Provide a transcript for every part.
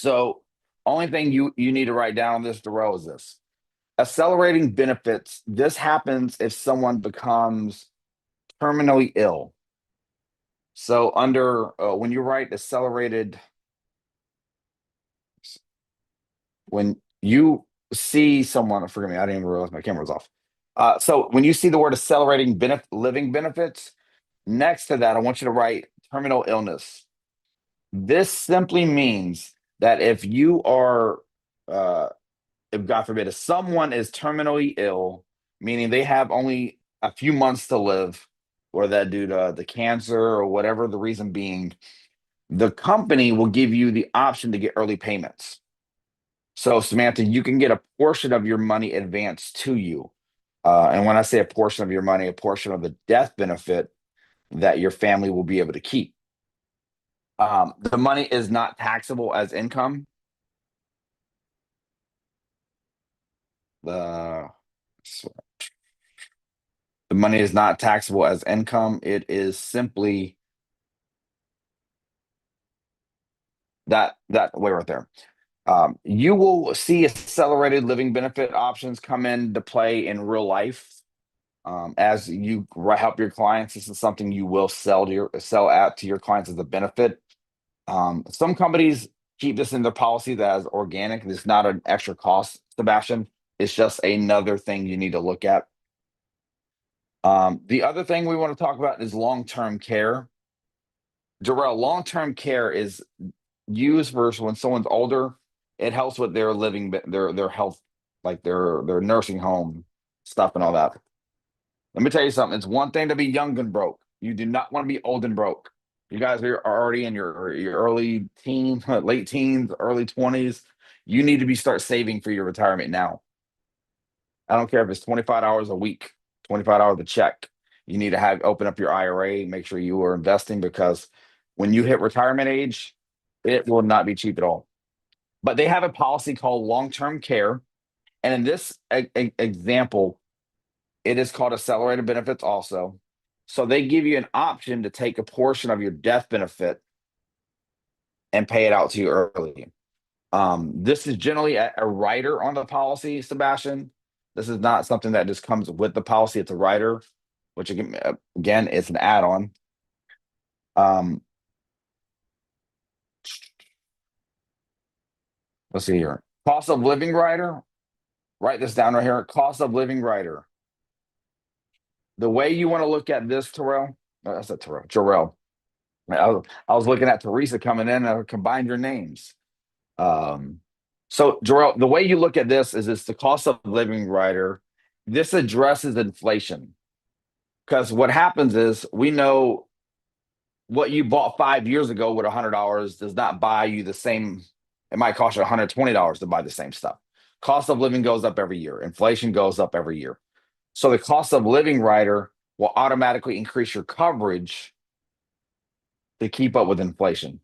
So only thing you need to write down on this, Darrell, is this. Accelerating benefits. This happens if someone becomes terminally ill. So under when you write accelerated, when you see someone, forgive me, I didn't even realize my camera was off. So when you see the word accelerating living benefits, next to that, I want you to write terminal illness. This simply means that if you are, if God forbid, if someone is terminally ill, meaning they have only a few months to live, or that due to the cancer or whatever the reason being, the company will give you the option to get early payments. So, Samantha, you can get a portion of your money advanced to you. And when I say a portion of your money, a portion of the death benefit that your family will be able to keep. The money is not taxable as income. The the money is not taxable as income. It is simply that way right there. You will see accelerated living benefit options come into play in real life. As you help your clients, this is something you will sell out to your clients as a benefit. Some companies keep this in their policy that as organic. It's not an extra cost, Sebastian. It's just another thing you need to look at. The other thing we want to talk about is long-term care. Jarrell, long-term care is used for when someone's older. It helps with their living, their health, like their nursing home stuff and all that. Let me tell you something. It's one thing to be young and broke. You do not want to be old and broke. You guys are already in your early teens, late teens, early 20s. You need to start saving for your retirement now. I don't care if it's 25 hours a week, 25 hours a check. You need to open up your IRA, make sure you are investing, because when you hit retirement age, it will not be cheap at all. But they have a policy called long-term care. And in this example, it is called accelerated benefits also. So they give you an option to take a portion of your death benefit and pay it out to you early. This is generally a rider on the policy, Sebastian. This is not something that just comes with the policy. It's a rider, which again, it's an add-on. Let's see here. Cost of living rider. Write this down right here. Cost of living rider. The way you want to look at this, Terrell. I said Terrell. Jarrell. I was looking at Teresa coming in. I combined your names. So Jarrell, the way you look at this is it's the cost of living rider. This addresses inflation, because what happens is we know what you bought 5 years ago with $100 does not buy you the same. It might cost you $120 to buy the same stuff. Cost of living goes up every year. Inflation goes up every year. So the cost of living rider will automatically increase your coverage to keep up with inflation.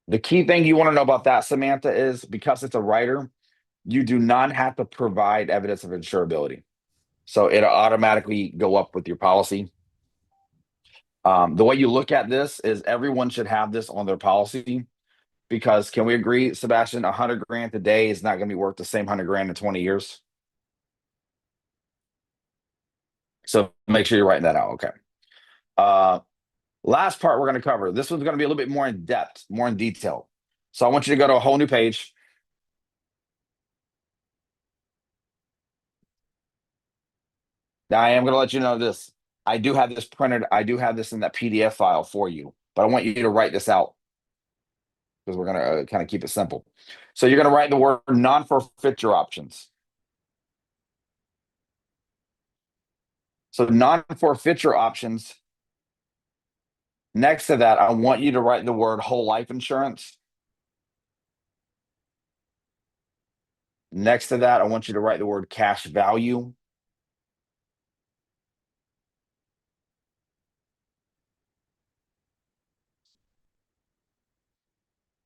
The key thing you want to know about that, Samantha, is because it's a rider, you do not have to provide evidence of insurability. So it'll automatically go up with your policy. The way you look at this is everyone should have this on their policy, because can we agree, Sebastian, 100 grand today is not going to be worth the same 100 grand in 20 years. So make sure you're writing that out. Okay. Last part we're going to cover. This one's going to be a little bit more in depth, more in detail. So I want you to go to a whole new page. Now I am going to let you know this. I do have this printed. I do have this in that PDF file for you, but I want you to write this out, because we're going to kind of keep it simple. So you're going to write the word non-forfeiture options. So non-forfeiture options. Next to that, I want you to write the word whole life insurance. Next to that, I want you to write the word cash value.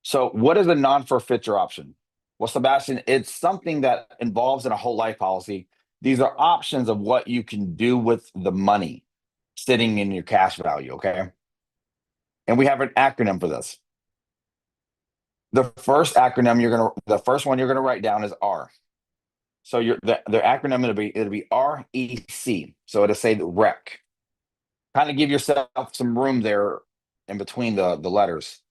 So what is a non-forfeiture option? Well, Sebastian, it's something that involves in a whole life policy. These are options of what you can do with the money sitting in your cash value, okay? And we have an acronym for this. The first one you're gonna write down is R. So the acronym it'll be REC. So it'll say the rec. Kind of give yourself some room there in between the letters.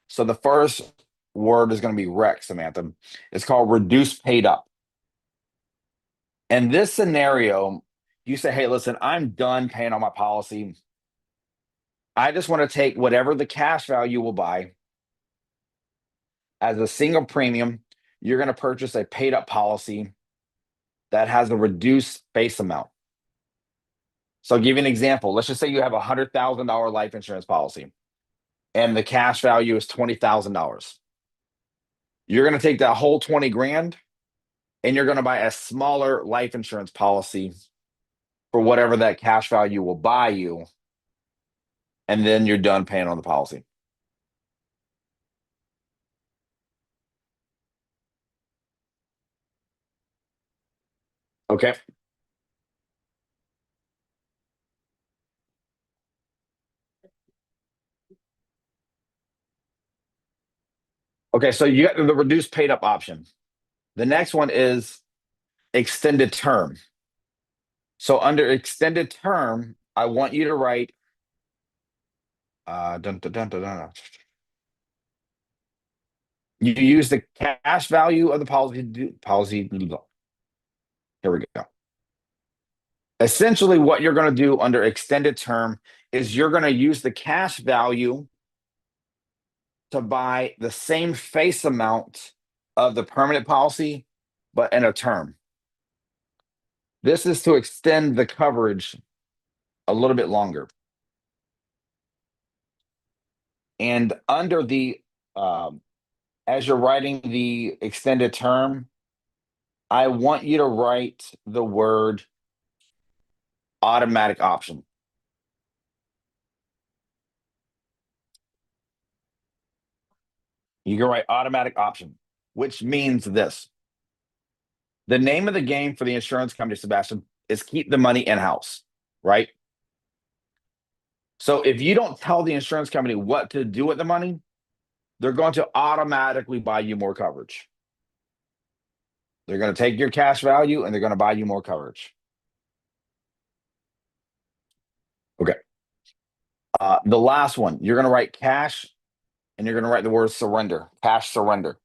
So the first word is going to be rec, Samantha. It's called reduce paid up. In this scenario, you say, hey, listen, I'm done paying on my policy. I just want to take whatever the cash value will buy as a single premium. You're going to purchase a paid up policy that has a reduced base amount. So I'll give you an example. Let's just say you have a $100,000 life insurance policy and the cash value is $20,000. You're going to take that whole 20 grand and you're going to buy a smaller life insurance policy for whatever that cash value will buy you. And then you're done paying on the policy. Okay. Okay, so you got the reduced paid up option. The next one is extended term. So under extended term, I want you to write dun, dun, dun, dun, dun. You use the cash value of the policy. Here we go. Essentially, what you're going to do under extended term is you're going to use the cash value to buy the same face amount of the permanent policy, but in a term. This is to extend the coverage a little bit longer. And under the, as you're writing the extended term, I want you to write the word automatic option. You can write automatic option, which means this. The name of the game for the insurance company, Sebastian, is keep the money in-house, right? So if you don't tell the insurance company what to do with the money, they're going to automatically buy you more coverage. They're going to take your cash value and they're going to buy you more coverage. Okay. The last one, you're going to write cash and you're going to write the word surrender, cash surrender.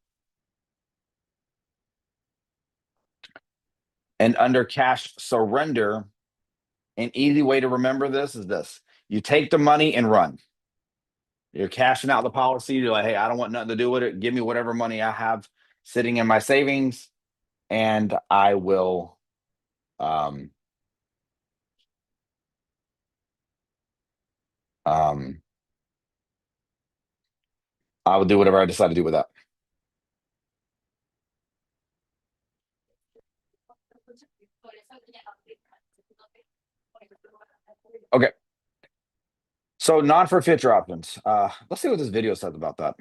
And under cash surrender, an easy way to remember this is this. You take the money and run. You're cashing out the policy. You're like, hey, I don't want nothing to do with it. Give me whatever money I have sitting in my savings, and I will I will do whatever I decide to do with that. Okay. So non-forfeiture options. Let's see what this video says about that.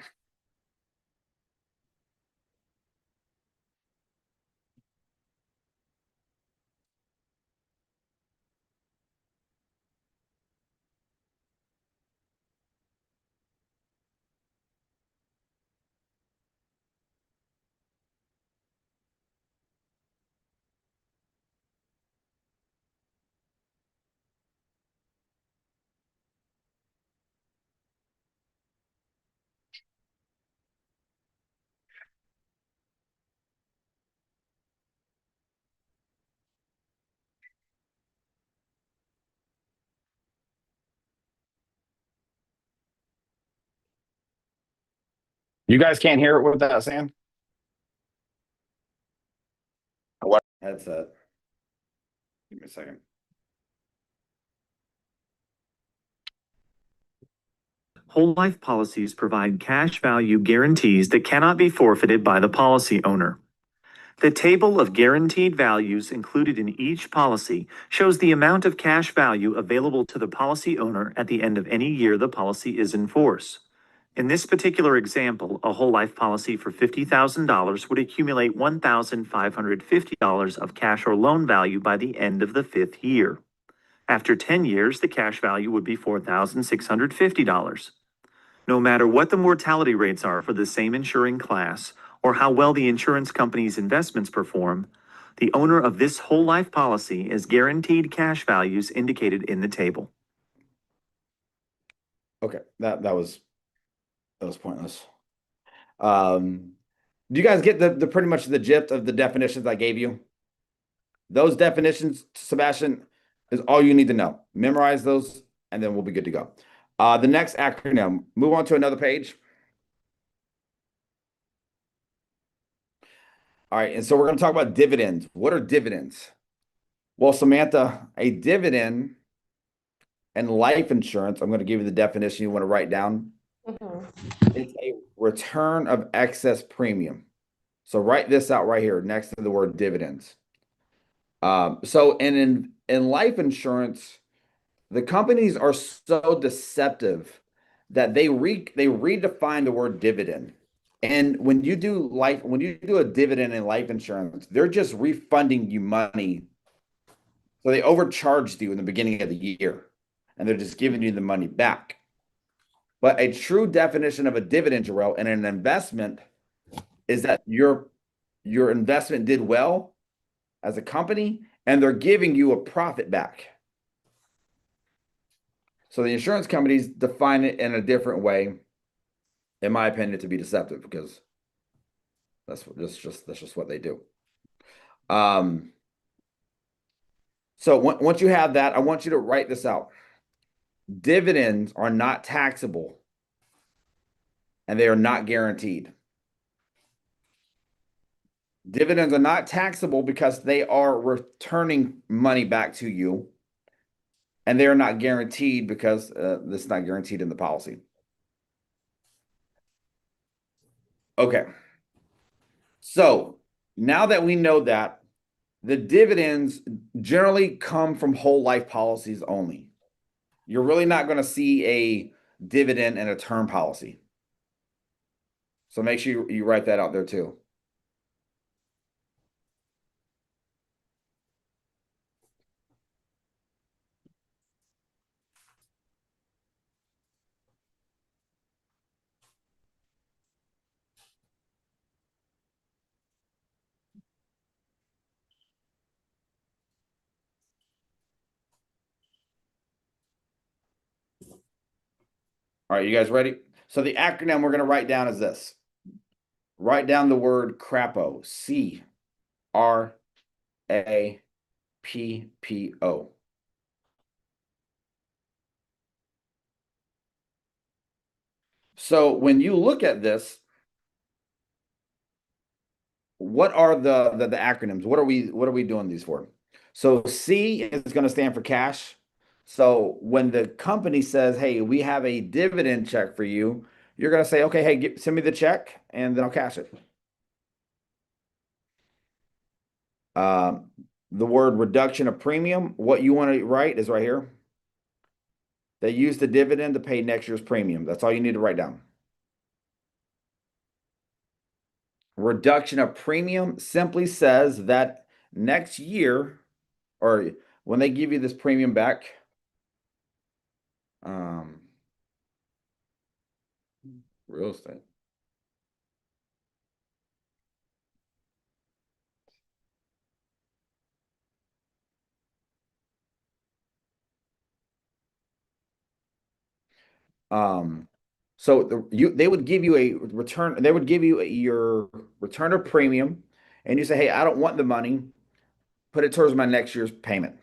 You guys can't hear it with that, Sam? What headset? Give me a second. Whole life policies provide cash value guarantees that cannot be forfeited by the policy owner. The table of guaranteed values included in each policy shows the amount of cash value available to the policy owner at the end of any year the policy is in force. In this particular example, a whole life policy for $50,000 would accumulate $1,550 of cash or loan value by the end of the 5th year. After 10 years, the cash value would be $4,650. No matter what the mortality rates are for the same insuring class or how well the insurance company's investments perform, the owner of this whole life policy is guaranteed cash values indicated in the table. Okay, that was pointless. Do you guys get the pretty much the gist of the definitions I gave you? Those definitions, Sebastian, is all you need to know. Memorize those, and then we'll be good to go. The next acronym, move on to another page. All right, and so we're going to talk about dividends. What are dividends? Well, Samantha, a dividend and life insurance, I'm going to give you the definition you want to write down. It's a return of excess premium. So write this out right here next to the word dividends. So in life insurance, the companies are so deceptive that they redefine the word dividend. And when you do a dividend in life insurance, they're just refunding you money. So they overcharged you in the beginning of the year, and they're just giving you the money back. But a true definition of a dividend, Jarrell, in an investment is that your investment did well as a company, and they're giving you a profit back. So the insurance companies define it in a different way, in my opinion, to be deceptive, because that's just what they do. So once you have that, I want you to write this out. Dividends are not taxable, and they are not guaranteed. Dividends are not taxable because they are returning money back to you, and they are not guaranteed because this is not guaranteed in the policy. Okay. So now that we know that, the dividends generally come from whole life policies only. You're really not going to see a dividend in a term policy. So make sure you write that out there too. All right, you guys ready? So the acronym we're going to write down is this. Write down the word CRAPO, CRAPPO. So when you look at this, what are the acronyms? What are we doing these for? So C is going to stand for cash. So when the company says, "Hey, we have a dividend check for you," you're going to say, "Okay, hey, send me the check, and then I'll cash it." The word reduction of premium, what you want to write is right here. They use the dividend to pay next year's premium. That's all you need to write down. Reduction of premium simply says that next year, or when they give you this premium back, real estate. So they would give you a return, they would give you your return of premium, and you say, "Hey, I don't want the money, put it towards my next year's payment."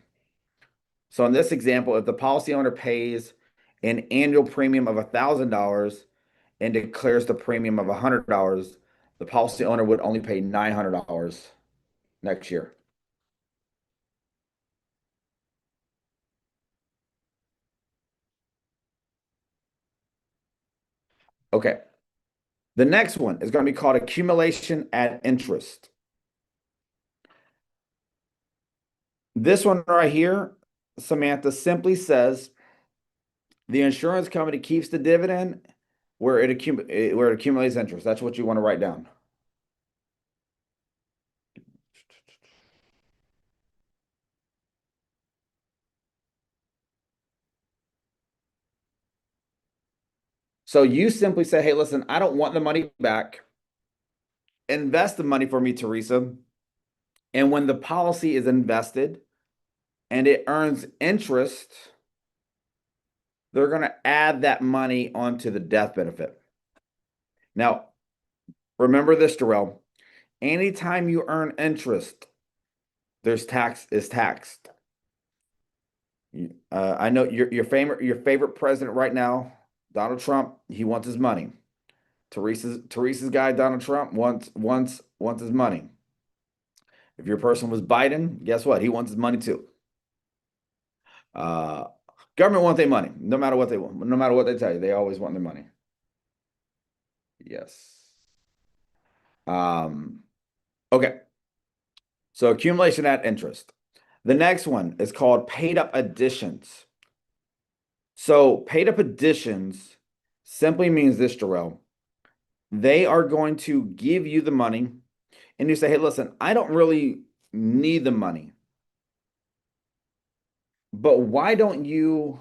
So in this example, if the policy owner pays an annual premium of $1,000 and declares the premium of $100, the policy owner would only pay $900 next year. Okay. The next one is going to be called accumulation at interest. This one right here, Samantha, simply says the insurance company keeps the dividend where it accumulates interest. That's what you want to write down. So you simply say, hey, listen, I don't want the money back. Invest the money for me, Teresa. And when the policy is invested and it earns interest, they're going to add that money onto the death benefit. Now, remember this, Darrell. Anytime you earn interest, there's tax is taxed. I know your favorite president right now, Donald Trump. He wants his money. Teresa's guy, Donald Trump, wants his money. If your person was Biden, guess what? He wants his money too. Government wants their money, no matter what they want, no matter what they tell you, they always want their money. Yes. Okay. So accumulation at interest. The next one is called paid up additions. So paid up additions simply means this, Jarrell. They are going to give you the money and you say, hey, listen, I don't really need the money. But why don't you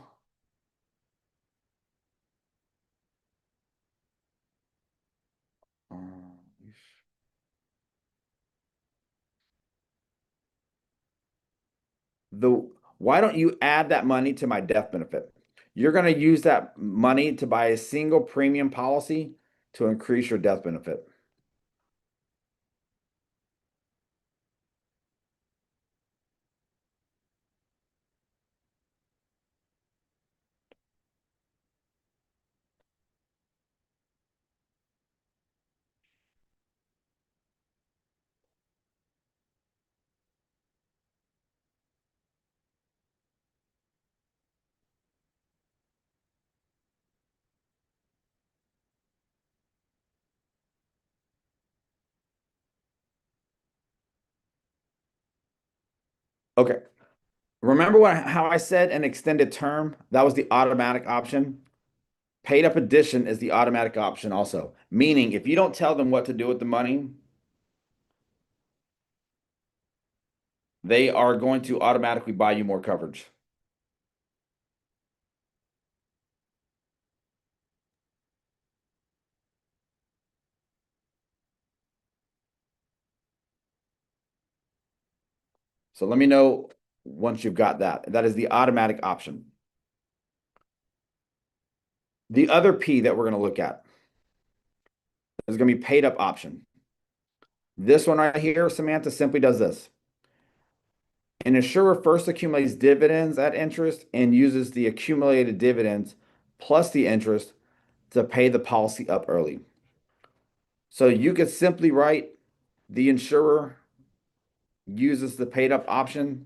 why don't you add that money to my death benefit? You're going to use that money to buy a single premium policy to increase your death benefit. Okay. Remember how I said an extended term? That was the automatic option. Paid up addition is the automatic option also. Meaning if you don't tell them what to do with the money, they are going to automatically buy you more coverage. So let me know once you've got that. That is the automatic option. The other P that we're going to look at is going to be paid up option. This one right here, Samantha, simply does this. An insurer first accumulates dividends at interest and uses the accumulated dividends plus the interest to pay the policy up early. So you could simply write the insurer uses the paid up option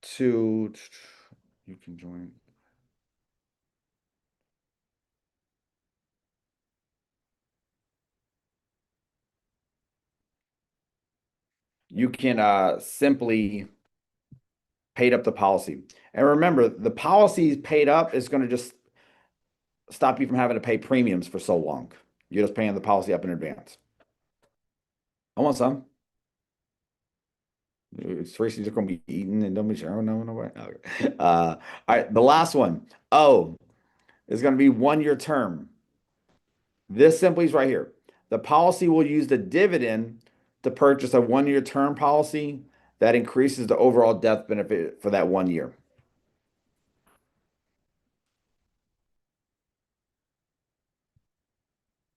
to, you can join. You can simply paid up the policy. And remember, the policy paid up is going to just stop you from having to pay premiums for so long. You're just paying the policy up in advance. I want some. Tracy's just gonna be eating and don't be sharing. No, no way. Okay. All right, the last one. Oh, is gonna be 1-year term. This simply is right here. The policy will use the dividend to purchase a 1-year term policy that increases the overall death benefit for that 1 year.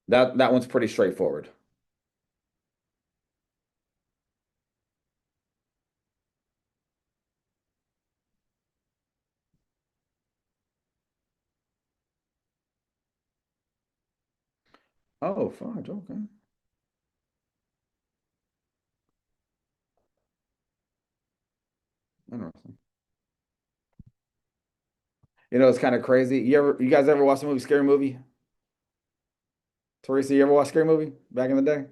That one's pretty straightforward. Oh, fudge, okay. Interesting. You know, it's kind of crazy. You guys ever watch the movie Scary Movie? Teresa, you ever watch Scary Movie back in the day?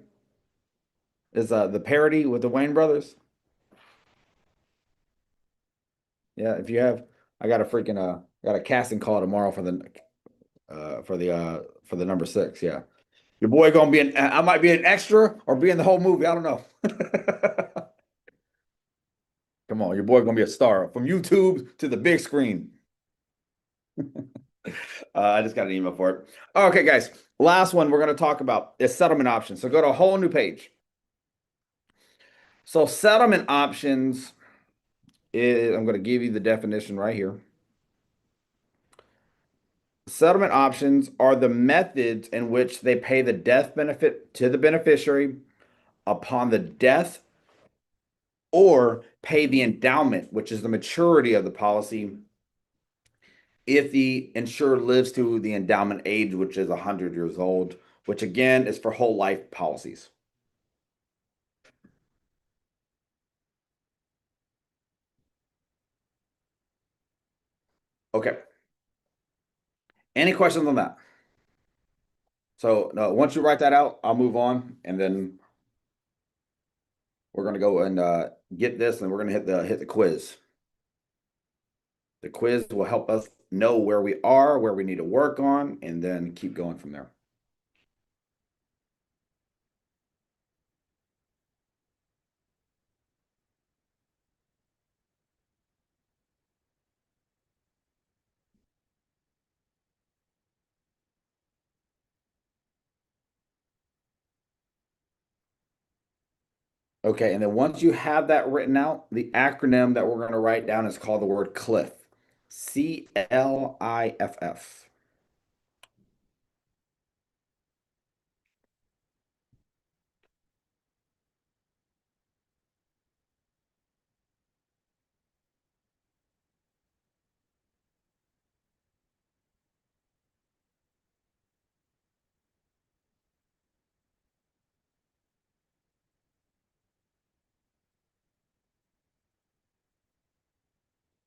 It's the parody with the Wayne brothers. Yeah, if you have, I got a freaking got a casting call tomorrow for the number 6. Yeah, your boy gonna be an. I might be an extra or be in the whole movie. I don't know. Come on, your boy gonna be a star from YouTube to the big screen. I just got an email for it. Okay, guys. Last one we're going to talk about is settlement options. So go to a whole new page. So settlement options is, I'm going to give you the definition right here. Settlement options are the methods in which they pay the death benefit to the beneficiary upon the death or pay the endowment, which is the maturity of the policy, if the insured lives to the endowment age, which is 100 years old, which again is for whole life policies. Okay. Any questions on that? So once you write that out, I'll move on, and then we're gonna go and get this, and we're gonna hit the quiz. The quiz will help us know where we are, where we need to work on, and then keep going from there. Okay, and then once you have that written out, the acronym that we're going to write down is called the word CLIF. CLIFF.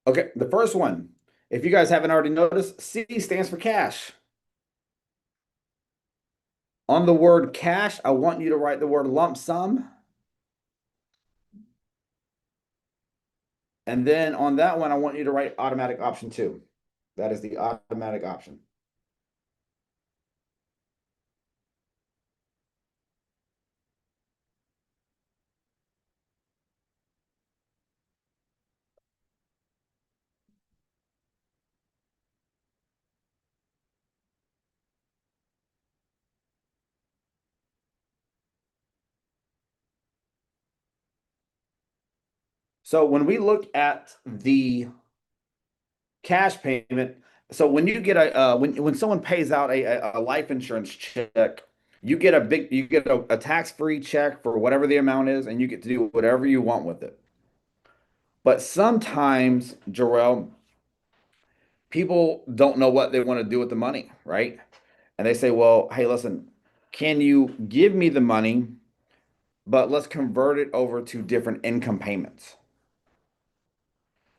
Okay, the first one, if you guys haven't already noticed, C stands for cash. On the word cash, I want you to write the word lump sum. And then on that one, I want you to write automatic option 2. That is the automatic option. So when we look at the cash payment, so when you get when someone pays out a life insurance check, you get a tax-free check for whatever the amount is, and you get to do whatever you want with it. But sometimes, Jarrell, people don't know what they want to do with the money, right? And they say, well, hey, listen, can you give me the money, but let's convert it over to different income payments.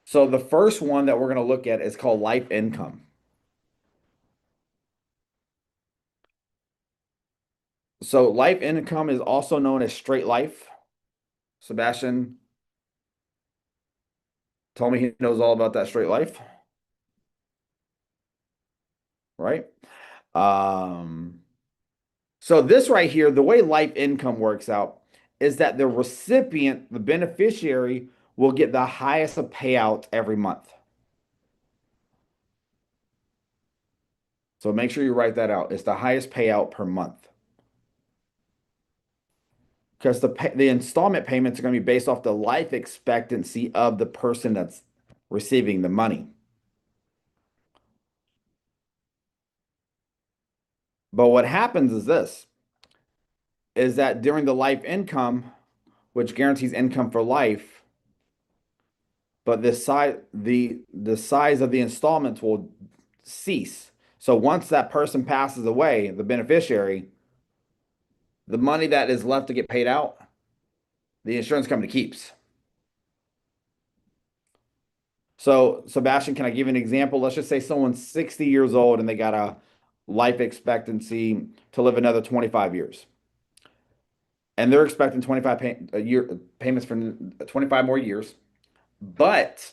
So the first one that we're going to look at is called life income. So life income is also known as straight life. Sebastian told me he knows all about that straight life, right? So this right here, the way life income works out is that the recipient, the beneficiary, will get the highest of payout every month. So make sure you write that out. It's the highest payout per month. Because the installment payments are going to be based off the life expectancy of the person that's receiving the money. But what happens is this, is that during the life income, which guarantees income for life, but the size of the installments will cease. So once that person passes away, the beneficiary, the money that is left to get paid out, the insurance company keeps. So, Sebastian, can I give you an example? Let's just say someone's 60 years old and they got a life expectancy to live another 25 years. And they're expecting 25 payments for 25 more years. But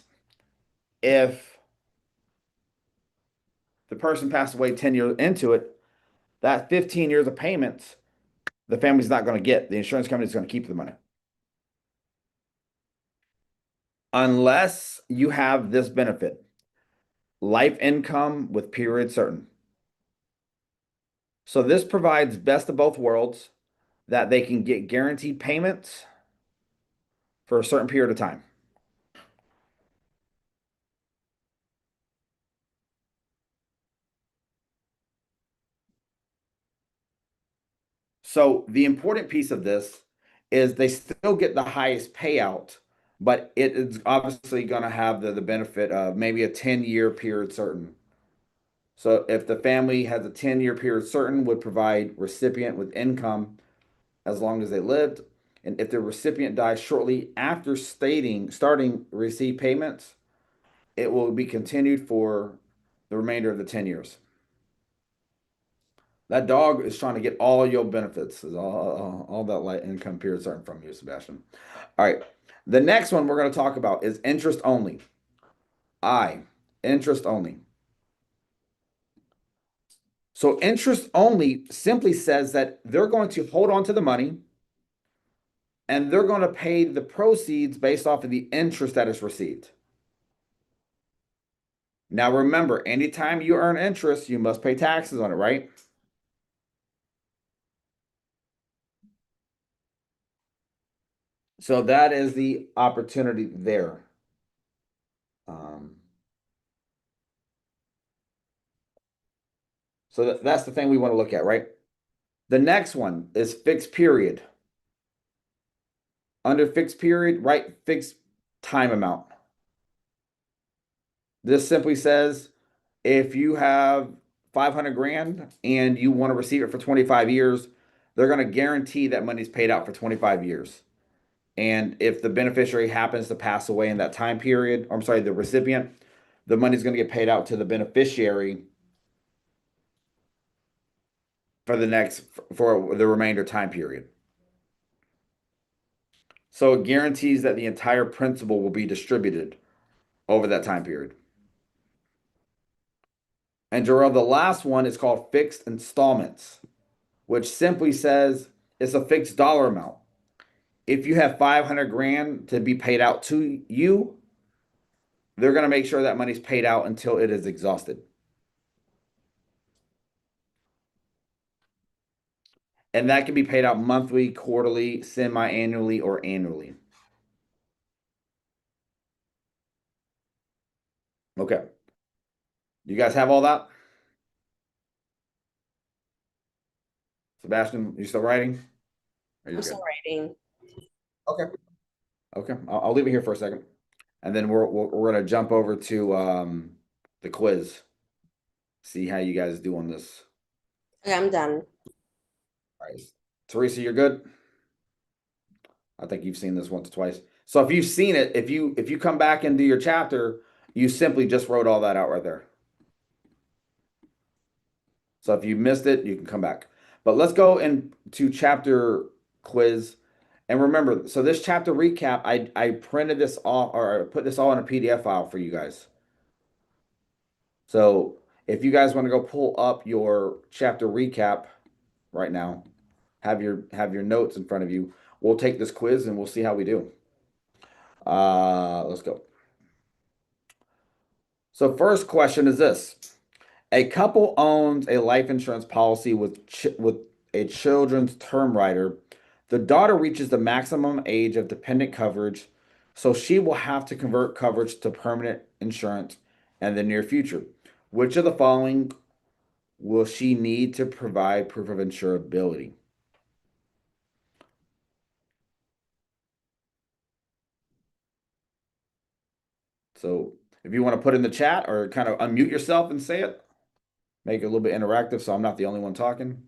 if the person passed away 10 years into it, that 15 years of payments, the family's not going to get. The insurance company is going to keep the money. Unless you have this benefit. life income with period certain. So this provides best of both worlds, that they can get guaranteed payments for a certain period of time. So the important piece of this is they still get the highest payout, but it is obviously going to have the benefit of maybe a 10-year period certain. So if the family has a 10-year period certain, would provide recipient with income as long as they lived. And if the recipient dies shortly after starting receive payments, it will be continued for the remainder of the 10 years. That dog is trying to get all your benefits, is all that light income period certain from you, Sebastian. All right. The next one we're going to talk about is interest only. Interest only. So interest only simply says that they're going to hold on to the money and they're going to pay the proceeds based off of the interest that is received. Now remember, anytime you earn interest, you must pay taxes on it, right? So that is the opportunity there. So that's the thing we want to look at, right? The next one is fixed period. Under fixed period, write fixed time amount. This simply says if you have 500 grand and you want to receive it for 25 years, they're going to guarantee that money's paid out for 25 years. And if the beneficiary happens to pass away in that time period, or I'm sorry, the recipient, the money's going to get paid out to the beneficiary for the remainder time period. So it guarantees that the entire principal will be distributed over that time period. And Jarrell, the last one is called fixed installments, which simply says it's a fixed dollar amount. If you have 500 grand to be paid out to you, they're going to make sure that money's paid out until it is exhausted. And that can be paid out monthly, quarterly, semi-annually, or annually. Okay. You guys have all that? Sebastian, you still writing? I'm still writing. Okay. Okay. I'll leave it here for a second. And then we're going to jump over to the quiz. See how you guys do on this. Okay, I'm done. All right. Teresa, you're good? I think you've seen this once or twice. So if you've seen it, if you come back into your chapter, you simply just wrote all that out right there. So if you missed it, you can come back. But let's go into chapter quiz. And remember, so this chapter recap, I printed this off, or I put this all in a PDF file for you guys. So if you guys want to go pull up your chapter recap right now, have your notes in front of you. We'll take this quiz and we'll see how we do. Let's go. So first question is this. A couple owns a life insurance policy with a children's term rider. The daughter reaches the maximum age of dependent coverage, so she will have to convert coverage to permanent insurance in the near future. Which of the following will she need to provide proof of insurability? So if you want to put in the chat or kind of unmute yourself and say it, make it a little bit interactive so I'm not the only one talking.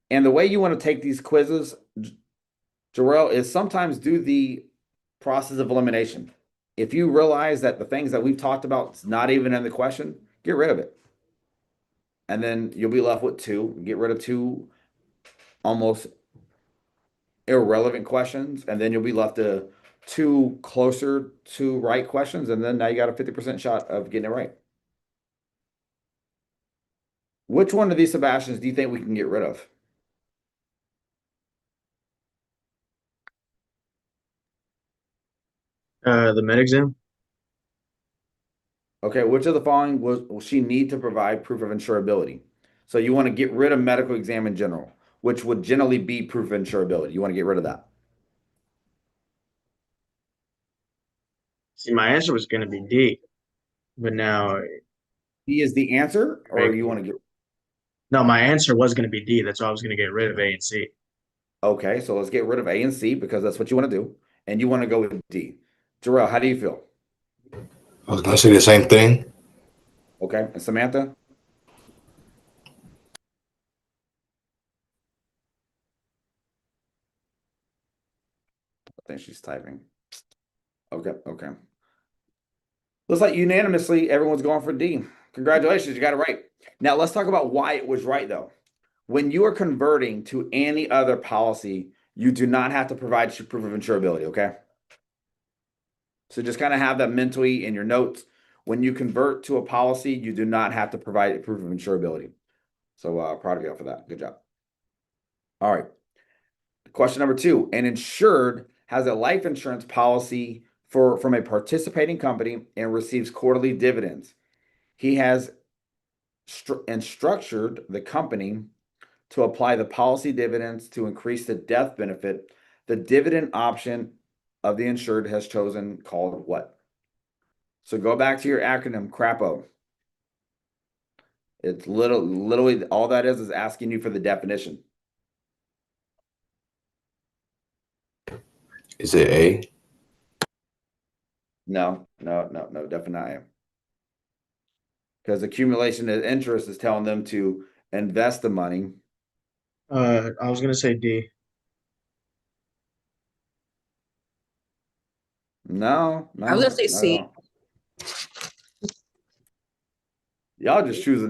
And the way you want to take these quizzes, Jarrell, is sometimes do the process of elimination. If you realize that the things that we've talked about is not even in the question, get rid of it. And then you'll be left with two. Get rid of two almost irrelevant questions, and then you'll be left to two closer to right questions, and then now you got a 50% shot of getting it right. Which one of these Sebastians do you think we can get rid of? The med exam. Okay, which of the following will she need to provide proof of insurability? So you want to get rid of medical exam in general, which would generally be proof of insurability. You want to get rid of that. See, my answer was going to be D, but now, D is the answer, or you want to get no, my answer was going to be D. That's why I was going to get rid of A and C. okay, so let's get rid of A and C because that's what you want to do, and you want to go with D. Jarrell, how do you feel? I was gonna say the same thing. Okay, and Samantha? I think she's typing. Okay, okay. Looks like unanimously everyone's going for D. Congratulations, you got it right. Now let's talk about why it was right though. When you are converting to any other policy, you do not have to provide proof of insurability, okay? So just kind of have that mentally in your notes. When you convert to a policy, you do not have to provide proof of insurability. So proud of you for that. Good job. All right. Question number 2. An insured has a life insurance policy from a participating company and receives quarterly dividends. He has structured the company to apply the policy dividends to increase the death benefit. The dividend option of the insured has chosen called what? So go back to your acronym, CRAPO. It's literally all that is asking you for the definition. Is it A? No, definitely. Because accumulation of interest is telling them to invest the money. I was going to say D. No, I was gonna say not at C. all. Y'all just choosing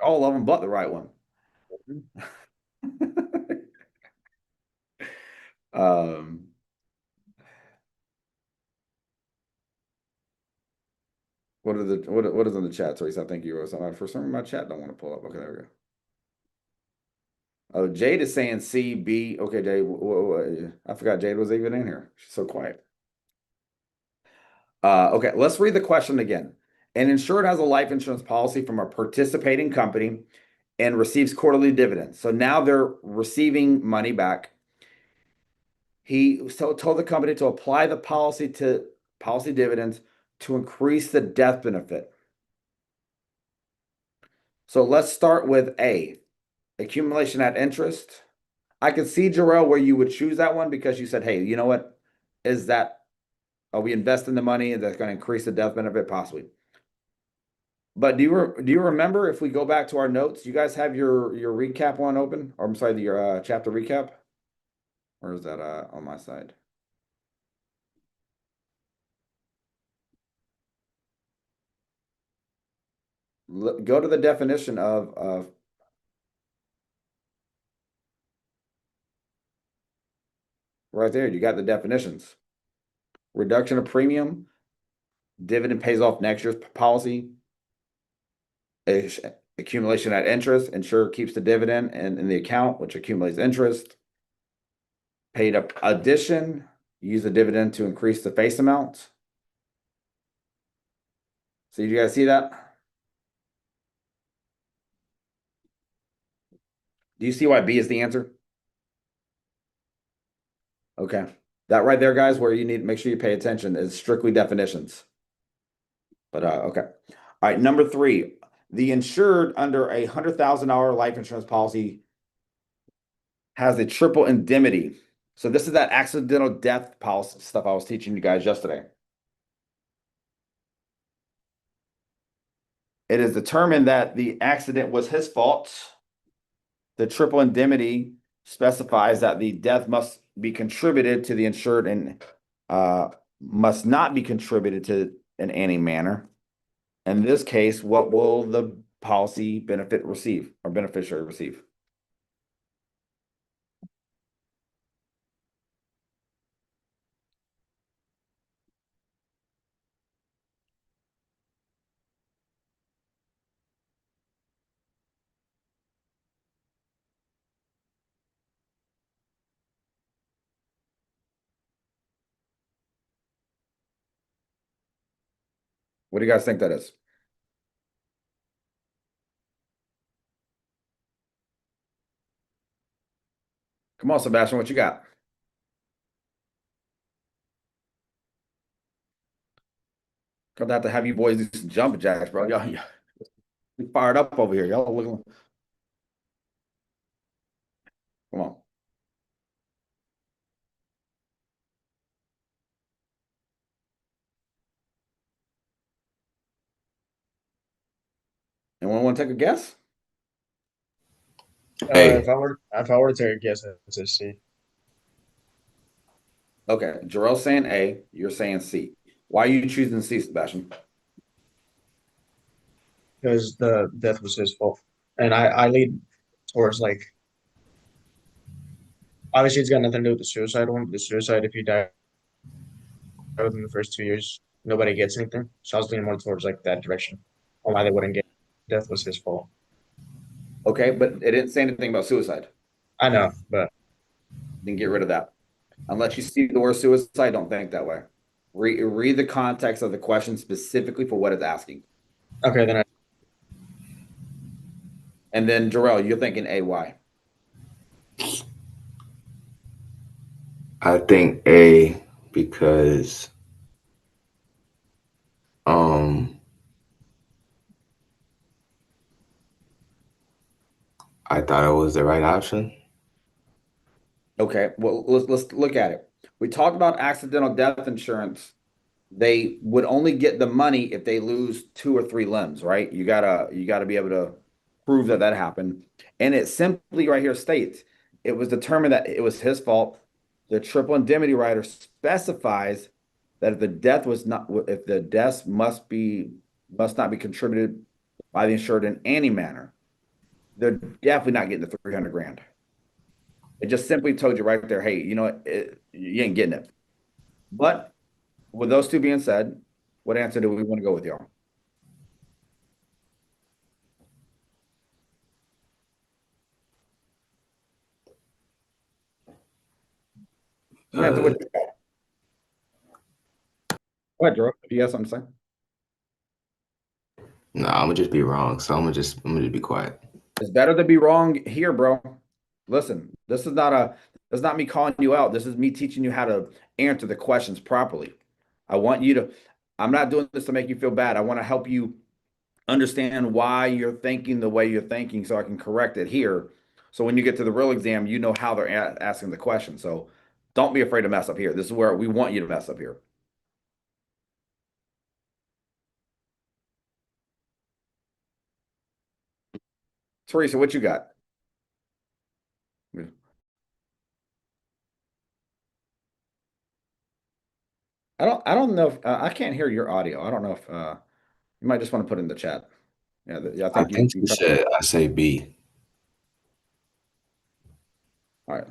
all of them but the right one. Um, what is in the chat? So I think you wrote something. For some reason, my chat don't want to pull up. Okay, there we go. Oh, Jade is saying C, B. Okay, Jade. I forgot Jade was even in here. She's so quiet. Okay, let's read the question again. An insured has a life insurance policy from a participating company and receives quarterly dividends. So now they're receiving money back. He told the company to apply the policy dividends to increase the death benefit. So let's start with A, accumulation at interest. I could see, Jarrell, where you would choose that one because you said, hey, you know what? Are we investing the money and that's going to increase the death benefit? Possibly. But do you remember if we go back to our notes, you guys have your recap one open? Or I'm sorry, your chapter recap? Or is that on my side? Go to the definition of right there. You got the definitions. Reduction of premium, dividend pays off next year's policy, accumulation at interest, insurer keeps the dividend in the account, which accumulates interest. Paid up addition, use the dividend to increase the face amount. So you guys see that? Do you see why B is the answer? Okay. That right there, guys, where you need to make sure you pay attention is strictly definitions. But okay. All right, number 3. The insured under a $100,000 life insurance policy has a triple indemnity. So this is that accidental death policy stuff I was teaching you guys yesterday. It is determined that the accident was his fault. The triple indemnity specifies that the death must be contributed to the insured and must not be contributed to in any manner. In this case, what will the policy benefit receive or beneficiary receive? What do you guys think that is? Come on, Sebastian, what you got? Gonna have to have you boys do some jumping jacks, bro. Y'all fired up over here. Y'all looking. Come on. Anyone want to take a guess? A. If I were to take a guess, it's a C. Okay, Jarrell's saying A, you're saying C. Why are you choosing C, Sebastian? Because the death was his fault, and I lead towards like obviously it's got nothing to do with the suicide one. The suicide, if you die within the first 2 years, nobody gets anything. So I was leaning more towards like that direction on why they wouldn't get death was his fault. Okay, but it didn't say anything about suicide. I know, but Then get rid of that. Unless you see the word suicide, don't think that way. Read the context of the question specifically for what it's asking. okay, then And then Jarrell, you're thinking A, why? I think A because um I thought it was the right option. Okay, well, let's look at it. We talked about accidental death insurance. They would only get the money if they lose 2 or 3 limbs, right? You gotta be able to prove that that happened. And it simply right here states it was determined that it was his fault. The triple indemnity rider specifies that if the deaths must not be contributed by the insured in any manner, they're definitely not getting the 300 grand. It just simply told you right there, hey, you know what, you ain't getting it. But with those two being said, what answer do we want to go with, y'all? Samantha, what you got? Go ahead, Drew. If you have something to say. No, I'm gonna just be wrong. So I'm gonna just be quiet. It's better to be wrong here, bro. Listen, this is not me calling you out. This is me teaching you how to answer the questions properly. I'm not doing this to make you feel bad. I want to help you understand why you're thinking the way you're thinking so I can correct it here. So when you get to the real exam, you know how they're asking the question. So don't be afraid to mess up here. This is where we want you to mess up here. Teresa, what you got? I don't know if I can't hear your audio. I don't know if you might just want to put it in the chat. Yeah, I I think think you said I say B. all right.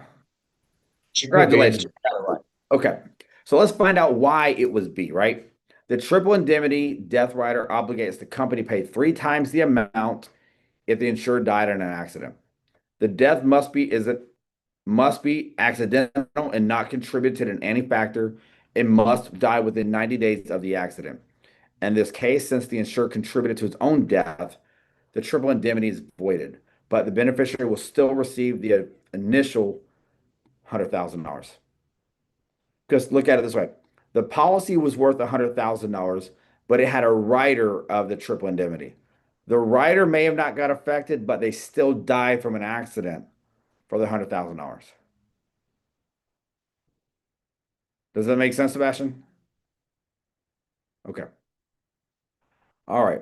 she put B in Congratulations. You got it right. Okay. So let's find out why it was B, right? The triple indemnity death rider obligates the company to pay 3 times the amount if the insured died in an accident. The death must be accidental and not contributed in any factor. It must die within 90 days of the accident. In this case, since the insured contributed to his own death, the triple indemnity is voided, but the beneficiary will still receive the initial $100,000. Because look at it this way. The policy was worth $100,000, but it had a rider of the triple indemnity. The rider may have not got affected, but they still died from an accident for the $100,000. Does that make sense, Sebastian? Okay. All right.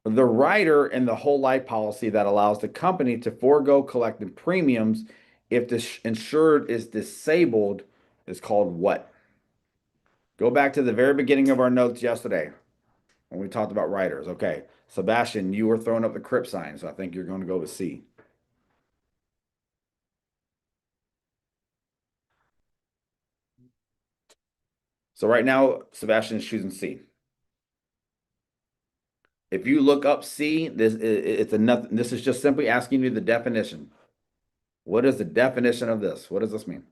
The rider in the whole life policy that allows the company to forego collecting premiums if the insured is disabled is called what? Go back to the very beginning of our notes yesterday when we talked about riders. Okay. Sebastian, you were throwing up the crip sign, so I think you're going to go with C. So right now, Sebastian is choosing C. If you look up C, this is just simply asking you the definition. What is the definition of this? What does this mean?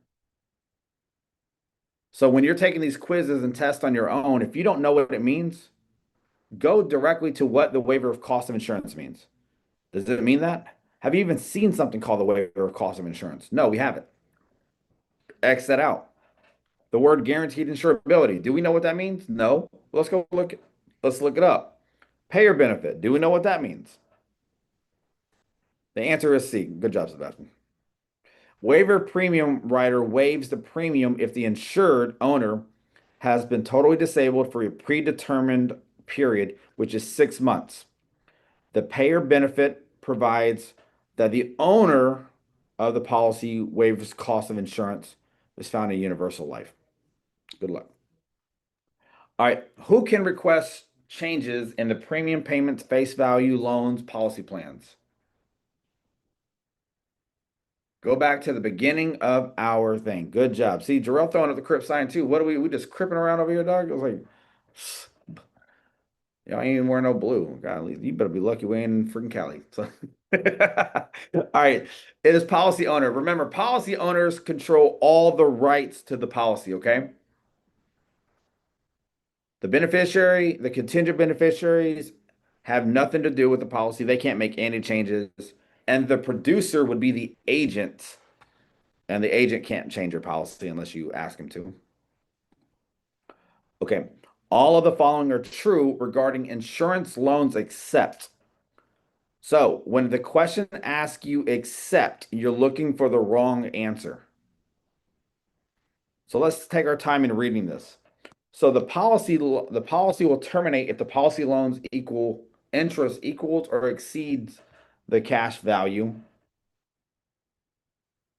So when you're taking these quizzes and tests on your own, if you don't know what it means, go directly to what the waiver of cost of insurance means. Does it mean that? Have you even seen something called the waiver of cost of insurance? No, we haven't. X that out. The word guaranteed insurability. Do we know what that means? No. Let's go look. Let's look it up. Payer benefit. Do we know what that means? The answer is C. Good job, Sebastian. Waiver premium rider waives the premium if the insured owner has been totally disabled for a predetermined period, which is 6 months. The payer benefit provides that the owner of the policy waives cost of insurance is found in Universal Life. Good luck. All right, who can request changes in the premium payments, face value, loans, policy plans? Go back to the beginning of our thing. Good job. See, Jarrell throwing up the crip sign too. What are we just cripping around over here, dog? I was like, y'all ain't even wearing no blue. God, you better be lucky we ain't in freaking Cali. So, all right. It is policy owner. Remember, policy owners control all the rights to the policy, okay? The beneficiary, the contingent beneficiaries have nothing to do with the policy. They can't make any changes. And the producer would be the agent. And the agent can't change your policy unless you ask him to. Okay. All of the following are true regarding insurance loans except. So when the question asks you except, you're looking for the wrong answer. So let's take our time in reading this. So the policy will terminate if the policy loans equal interest equals or exceeds the cash value.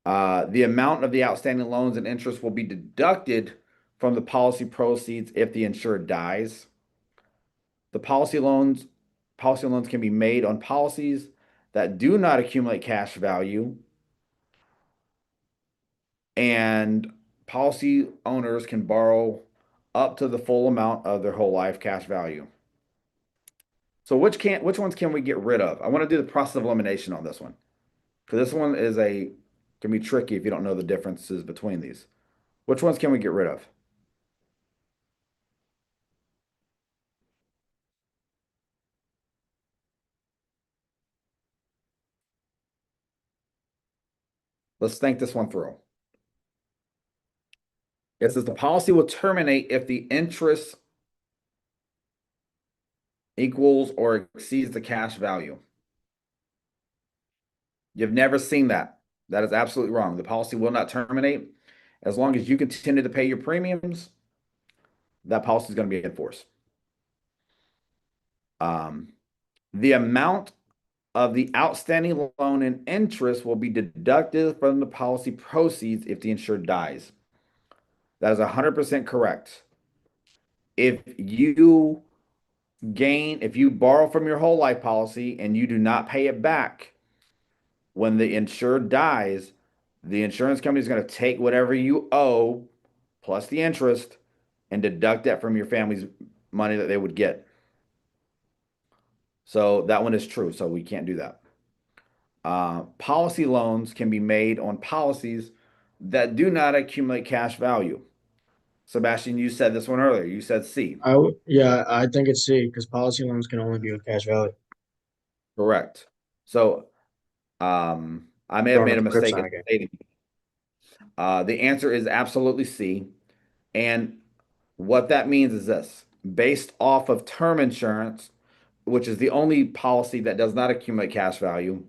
The amount of the outstanding loans and interest will be deducted from the policy proceeds if the insured dies. The policy loans can be made on policies that do not accumulate cash value, and policy owners can borrow up to the full amount of their whole life cash value. So which ones can we get rid of? I want to do the process of elimination on this one, because this one can be tricky if you don't know the differences between these. Which ones can we get rid of? Let's think this one through. It says the policy will terminate if the interest equals or exceeds the cash value. You've never seen that. That is absolutely wrong. The policy will not terminate. As long as you continue to pay your premiums, that policy is going to be in force. The amount of the outstanding loan and interest will be deducted from the policy proceeds if the insured dies. That is 100% correct. If you borrow from your whole life policy and you do not pay it back, when the insured dies, the insurance company is going to take whatever you owe plus the interest and deduct that from your family's money that they would get. So that one is true. So we can't do that. Policy loans can be made on policies that do not accumulate cash value. Sebastian, you said this one earlier. You said C. Yeah, I think it's C because policy loans can only be with cash value. Correct. So I may have made a mistake in stating. The answer is absolutely C. And what that means is this: based off of term insurance, which is the only policy that does not accumulate cash value,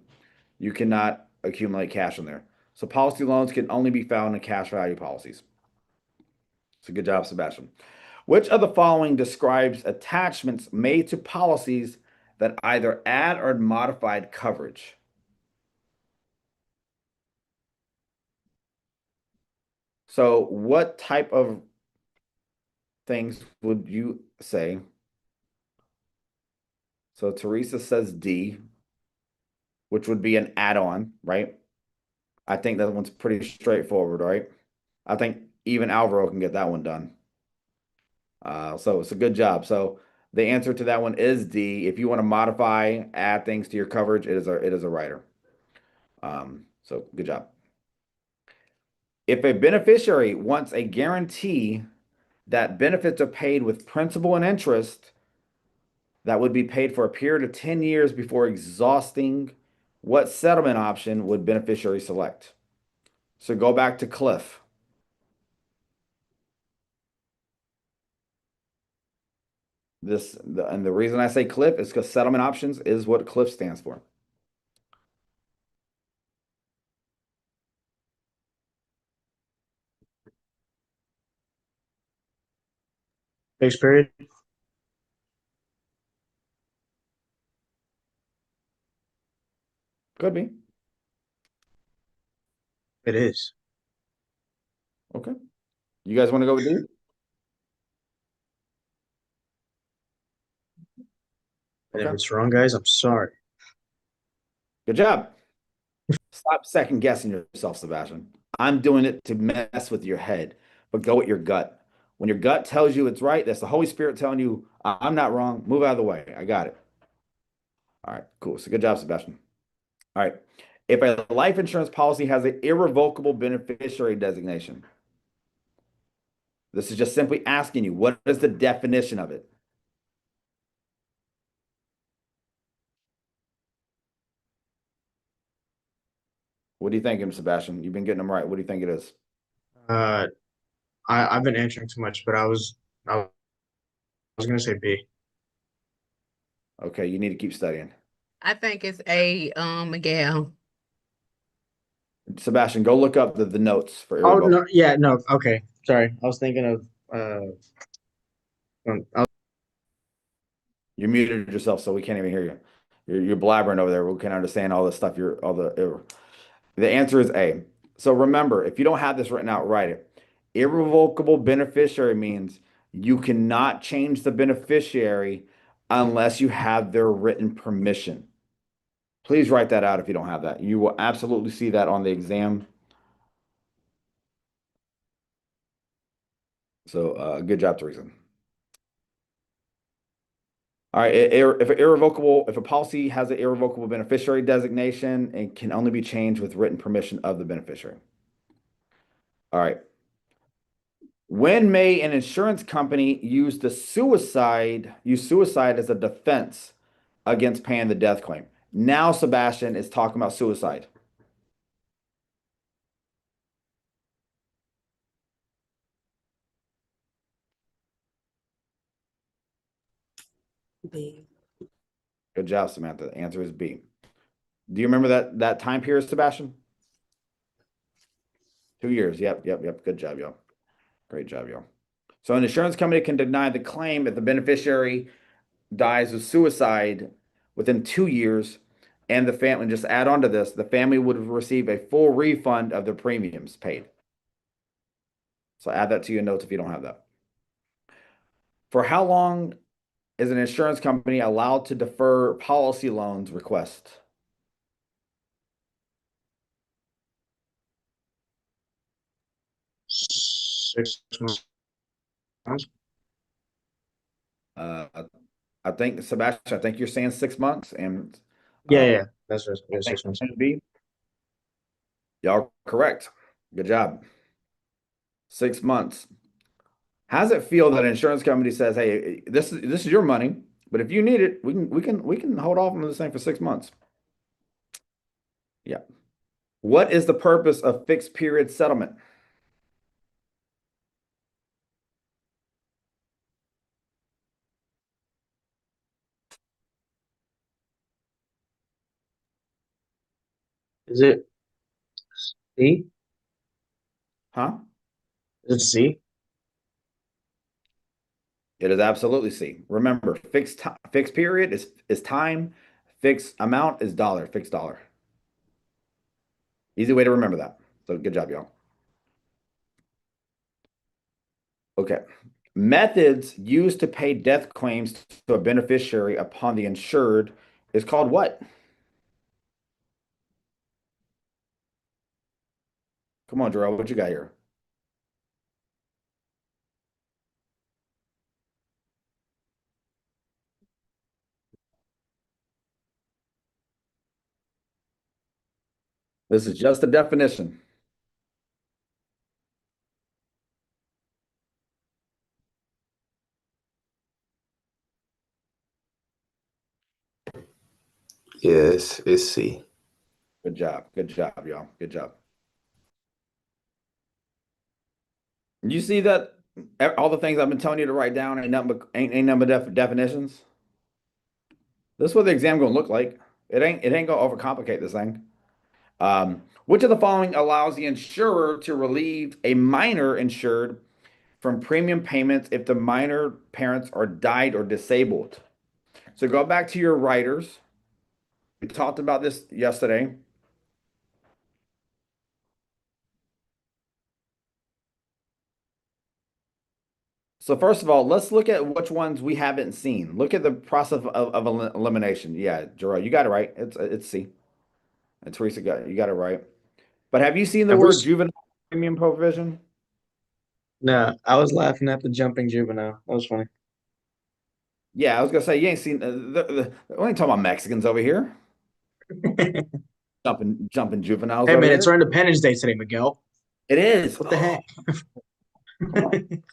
you cannot accumulate cash in there. So policy loans can only be found in cash value policies. So good job, Sebastian. Which of the following describes attachments made to policies that either add or modified coverage? So what type of things would you say? So Teresa says D, which would be an add-on, right? I think that one's pretty straightforward, right? I think even Alvaro can get that one done. So it's a good job. So the answer to that one is D. If you want to modify, add things to your coverage, it is a rider. So good job. If a beneficiary wants a guarantee that benefits are paid with principal and interest that would be paid for a period of 10 years before exhausting, what settlement option would beneficiary select? So go back to Cliff. And the reason I say Cliff is because settlement options is what Cliff stands for. Fixed period. Could be. It is. Okay. You guys want to go with D? And if Okay. it's wrong, guys, I'm sorry. Good job. Stop second guessing yourself, Sebastian. I'm doing it to mess with your head, but go with your gut. When your gut tells you it's right, that's the Holy Spirit telling you, I'm not wrong. Move out of the way. I got it. All right, cool. So good job, Sebastian. All right. If a life insurance policy has an irrevocable beneficiary designation, this is just simply asking you, what is the definition of it? What do you think, Sebastian? You've been getting them right. What do you think it is? I've been answering too much, but I was gonna say B. Okay, you need to keep studying. I think it's A, Miguel. Sebastian, go look up the notes for Oh irrevocable. no, yeah, no, okay. Sorry. I was thinking of You muted yourself, so we can't even hear you. You're blabbering over there. We can't understand all the stuff. The answer is A. So remember, if you don't have this written out, write it. Irrevocable beneficiary means you cannot change the beneficiary unless you have their written permission. Please write that out if you don't have that. You will absolutely see that on the exam. So good job, Teresa. All right, if a policy has an irrevocable beneficiary designation, it can only be changed with written permission of the beneficiary. All right. When may an insurance company use suicide as a defense against paying the death claim? Now Sebastian is talking about suicide. B. Good job, Samantha. The answer is B. Do you remember that time period, Sebastian? 2 years. Yep. Good job, y'all. Great job, y'all. So an insurance company can deny the claim if the beneficiary dies of suicide within 2 years, and the family, just add on to this, the family would receive a full refund of the premiums paid. So add that to your notes if you don't have that. For how long is an insurance company allowed to defer policy loans request? Six months. I think, Sebastian, I think you're saying 6 months, and Yeah, that's right. I Yeah, think 6 months. B. Y'all correct. Good job. 6 months. How does it feel that an insurance company says, "Hey, this is your money, but if you need it, we can hold off on this thing for 6 months." Yeah. What is the purpose of fixed period settlement? Is it C? Huh? Is it C? It is absolutely C. Remember, fixed period is time, fixed amount is dollar, fixed dollar. Easy way to remember that. So good job, y'all. Okay. Methods used to pay death claims to a beneficiary upon the insured is called what? Come on, Jarrell, what you got here? This is just a definition. Yes, it's C. Good job. Good job, y'all. Good job. You see that all the things I've been telling you to write down ain't nothing but definitions? This is what the exam gonna look like. It ain't gonna overcomplicate this thing. Which of the following allows the insurer to relieve a minor insured from premium payments if the minor parents are died or disabled? So go back to your writers. We talked about this yesterday. So first of all, let's look at which ones we haven't seen. Look at the process of elimination. Yeah, Gerard, you got it right. It's C. And Teresa you got it right. But have you seen the Have we word s- juvenile premium provision? No, I was laughing at the jumping juvenile. That was funny. Yeah, I was gonna say you ain't seen we ain't talking about Mexicans over here. Jumping juveniles Hey over man, here. it's our Independence Day today, Miguel. It is. What the heck? Come on.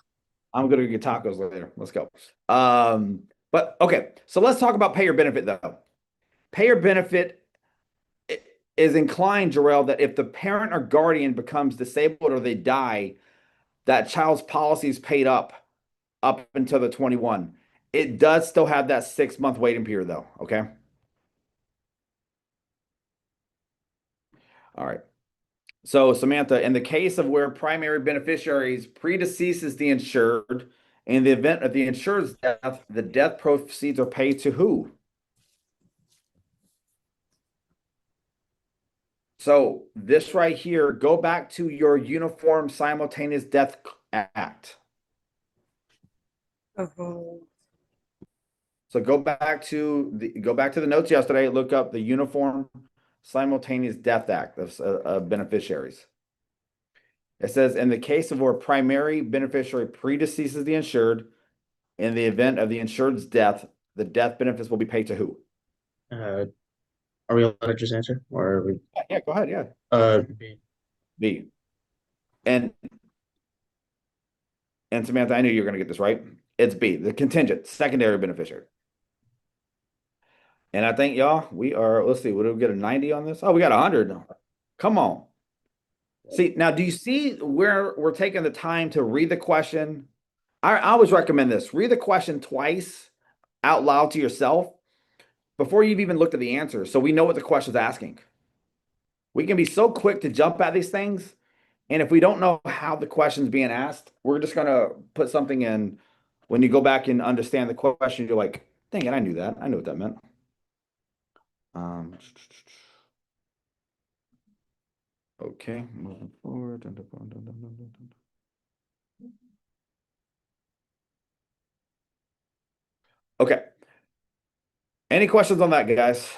I'm gonna get tacos later. Let's go. But okay, so let's talk about pay or benefit though. Pay or benefit is inclined, Jarrell, that if the parent or guardian becomes disabled or they die, that child's policy is paid up until the 21. It does still have that 6-month waiting period though. Okay. All right. So Samantha, in the case of where primary beneficiaries predeceases the insured, in the event of the insured's death, the death proceeds are paid to who? So this right here, go back to your Uniform Simultaneous Death Act. So go back to the notes yesterday, look up the Uniform Simultaneous Death Act of beneficiaries. It says in the case of where primary beneficiary predeceases the insured, in the event of the insured's death, the death benefits will be paid to who? Are we allowed to just answer, or are we? Yeah, go ahead. Yeah, B. B. And Samantha, I knew you were going to get this right. It's B, the contingent secondary beneficiary. And I think y'all, we are. Let's see, what did we get a 90 on this? Oh, we got 100. Come on. See now, do you see where we're taking the time to read the question? I always recommend this: read the question twice out loud to yourself before you've even looked at the answer, so we know what the question's asking. We can be so quick to jump at these things, and if we don't know how the question's being asked, we're just gonna put something in. When you go back and understand the question, you're like, dang it, I knew that. I knew what that meant. Okay, moving forward. Okay. Any questions on that, guys?